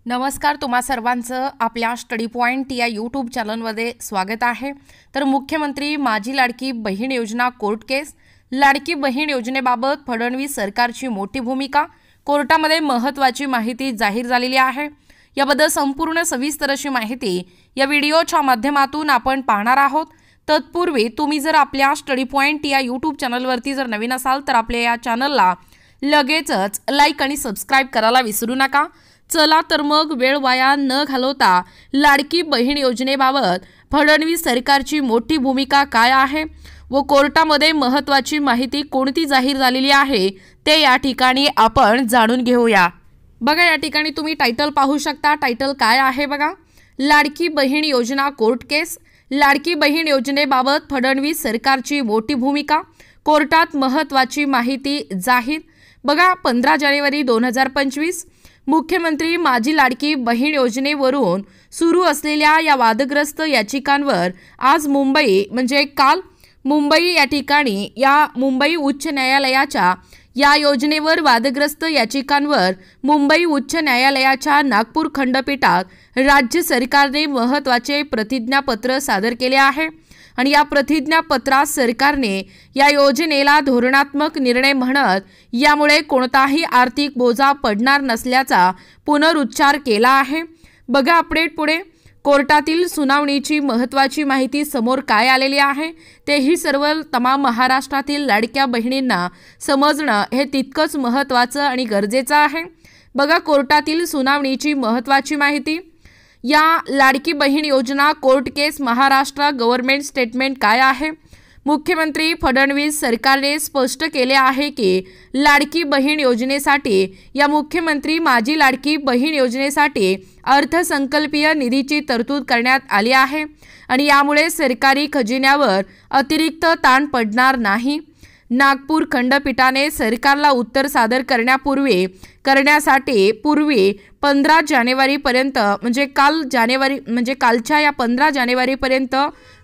नमस्कार, तुम्हा सर्वांचं आपल्या स्टडी पॉइंट या यूट्यूब चॅनलमध्ये स्वागत आहे। तर मुख्यमंत्री माझी लाडकी बहीण योजना कोर्ट केस, लाडकी बहीण योजनेबाबत फडणवीस सरकारची मोठी भूमिका, कोर्टामध्ये महत्त्वाची माहिती जाहीर झालेली आहे। याबद्दल संपूर्ण सविस्तर अशी माहिती या व्हिडिओच्या माध्यमातून आपण पाहणार आहोत। तत्पूर्वी तुम्ही जर आपल्या स्टडी पॉइंट या यूट्यूब चॅनलवरती जर नवीन असाल तर आपल्या या चॅनलला लगेचच लाईक आणि सबस्क्राइब करायला विसरू नका। चला तर मग वेळ वाया न घालवता लाडकी बहीण योजनेबाबत फडणवीस सरकारची मोठी भूमिका काय आहे व कोर्टामध्ये महत्त्वाची माहिती कोणती जाहीर झालेली आहे ते या ठिकाणी आपण जाणून घेऊया। बघा, या ठिकाणी तुम्ही टायटल पाहू शकता। टायटल काय आहे बघा, लाडकी बहीण योजना कोर्ट केस, लाडकी बहीण योजनेबाबत फडणवीस सरकारची मोठी भूमिका, कोर्टात महत्त्वाची माहिती जाहीर। बघा, 15 जानेवारी 2025 मुख्यमंत्री माझी लाडकी बहीण योजनेवरून सुरू असलेल्या या वादग्रस्त याचिकांवर आज काल मुंबई या ठिकाणी या मुंबई उच्च न्यायालयाच्या या योजनेवर वादग्रस्त याचिकांवर मुंबई उच्च न्यायालयाच्या नागपूर खंडपीठात राज्य सरकारने महत्त्वाचे प्रतिज्ञापत्र सादर केले आहे आणि या प्रतिज्ञापत्रात सरकारने या योजनेला धोरणात्मक निर्णय म्हणत यामुळे कोणताही आर्थिक बोजा पडणार नसल्याचा पुनरुच्चार केला आहे। बघा अपडेट पुढे, कोर्टातील सुनावणीची महत्त्वाची माहिती समोर काय आलेली आहे तेही सर्व तमाम महाराष्ट्रातील लाडक्या बहिणींना समजणं हे तितकंच महत्त्वाचं आणि गरजेचं आहे। बघा, कोर्टातील सुनावणीची महत्त्वाची माहिती, या लाडकी बहीण योजना कोर्ट केस महाराष्ट्र गव्हर्नमेंट स्टेटमेंट काय आहे। मुख्यमंत्री फडणवीस सरकारने स्पष्ट केले आहे की लाडकी बहीण योजनेसाठी या मुख्यमंत्री माझी लाडकी बहीण योजनेसाठी अर्थसंकल्पीय निधीची तरतूद करण्यात आली आहे आणि यामुळे सरकारी खजिन्यावर अतिरिक्त ताण पडणार नाही। नागपूर खंडपीठाने सरकारला उत्तर सादर करण्यासाठी पूर्वी 15 जानेवारीपर्यंत कालच्या या 15 जानेवारीपर्यंत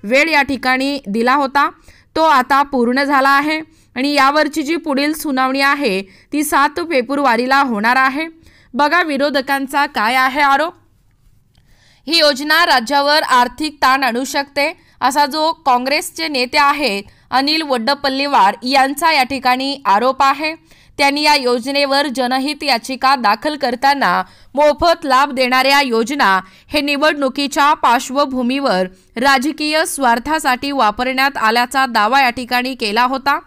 वेळ या ठिकाणी दिला होता, तो आता पूर्ण झाला आहे आणि यावरची जी पुढील सुनावणी आहे ती 7 फेब्रुवारीला होणार आहे। बघा, विरोधकांचा काय आहे आरोप, ही योजना राज्यावर आर्थिक ताण आणू शकते असा जो काँग्रेसचे नेते आहेत अनिल वड्डपल्लीवार यांचा या ठिकाणी आरोप आहे। त्यांनी या योजनेवर जनहित याचिका दाखल करताना मोफत लाभ देणाऱ्या योजना हे निवडणुकीच्या पार्श्वभूमीवर राजकीय स्वार्थासाठी वापरण्यात आल्याचा दावा या ठिकाणी केला होता।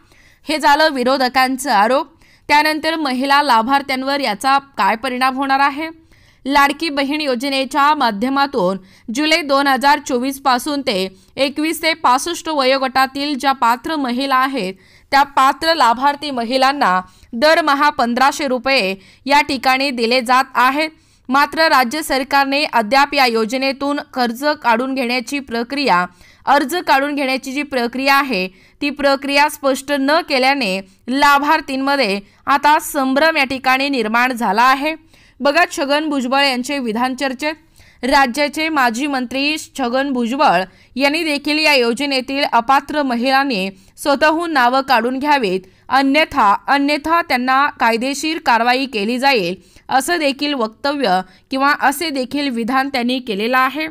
हे झालं विरोधकांचं आरोप। त्यानंतर महिला लाभार्थ्यांवर याचा काय परिणाम होणार आहे। लाडकी बहीण योजनेच्या माध्यमातून जुलै 2024 पासून ते 21 ते 65 वयोगटातील ज्या पात्र महिला आहेत त्या पात्र लाभार्थी महिलांना दरमहा 1500 रुपये या ठिकाणी दिले जात आहेत। मात्र राज्य सरकारने अद्याप या योजनेतून अर्ज काढून घेण्याची जी प्रक्रिया आहे ती प्रक्रिया स्पष्ट न केल्याने लाभार्थींमध्ये आता संभ्रम या ठिकाणी निर्माण झाला आहे। बघा, छगन भुजबळ यांचे विधान चर्चेत, राज्याचे माजी मंत्री छगन भुजबळ यांनी देखील या योजनेतील अपात्र महिलांनी स्वतःहून नावं काढून घ्यावीत, अन्यथा त्यांना कायदेशीर कारवाई केली जाईल असं देखील वक्तव्य किंवा असे देखील विधान त्यांनी केलेलं आहे।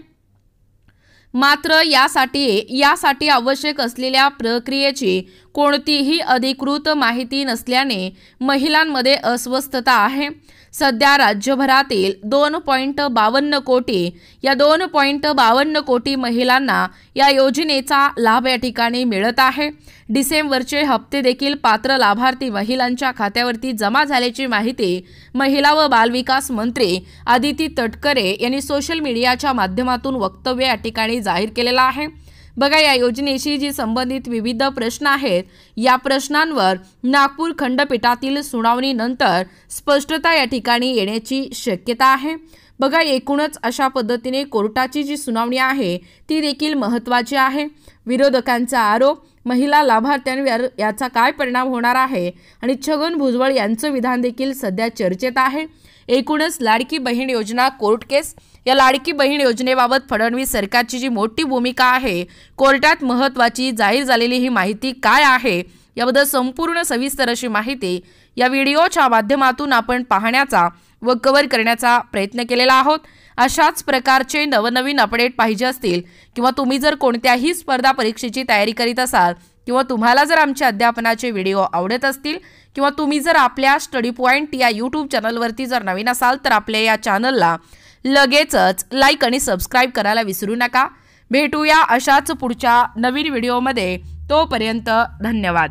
मात्र यासाठी आवश्यक असलेल्या प्रक्रियेची कोणतीही अधिकृत माहिती नसल्याने महिलांमध्ये अस्वस्थता आहे। सध्या राज्यभरातील 2.52 कोटी महिलांना या योजनेचा लाभ या ठिकाणी मिळत आहे। डिसेंबरचे हप्ते देखील पात्र लाभार्थी महिलांच्या खात्यावरती जमा झाल्याची माहिती महिला व बालविकास मंत्री आदिती तटकरे यांनी सोशल मीडियाच्या माध्यमातून वक्तव्य या ठिकाणी जाहीर केलेला आहे। बघा, या योजनेशी जी संबंधित विविध प्रश्न आहेत या प्रश्नांवर नागपूर खंडपीठातील सुनावणीनंतर स्पष्टता या ठिकाणी येण्याची शक्यता आहे। बघा, एकूणच अशा पद्धतीने कोर्टाची जी सुनावणी आहे ती देखील महत्त्वाची आहे। विरोधकांचा आरोप, महिला लाभार्थ्यांवर याचा काय परिणाम होणार आहे आणि छगन भुजबळ यांचं विधान देखील सध्या चर्चेत आहे। एकूणच लाडकी बहीण योजना कोर्ट केस, या लाडकी बहीण योजनेबाबत फडणवीस सरकारची जी मोठी भूमिका आहे, कोर्टात महत्त्वाची जाहीर झालेली ही माहिती काय आहे याबद्दल संपूर्ण सविस्तर अशी माहिती या व्हिडिओच्या माध्यमातून आपण पाहण्याचा व कव्हर करण्याचा प्रयत्न केलेला आहोत। अशाच प्रकारचे नवनवीन अपडेट पाहिजे असतील किंवा तुम्ही जर कोणत्याही स्पर्धा परीक्षेची तयारी करीत असाल किंवा तुम्हाला जर आमचे अध्यापनाचे व्हिडिओ आवडत असतील किंवा तुम्ही जर आपल्या स्टडी पॉइंट या यूट्यूब चॅनलवरती जर नवीन असाल तर आपल्या या चॅनलला लगेचच लाईक आणि सबस्क्राईब करायला विसरू नका। भेटूया अशाच पुढच्या नवीन व्हिडिओमध्ये। तोपर्यंत धन्यवाद।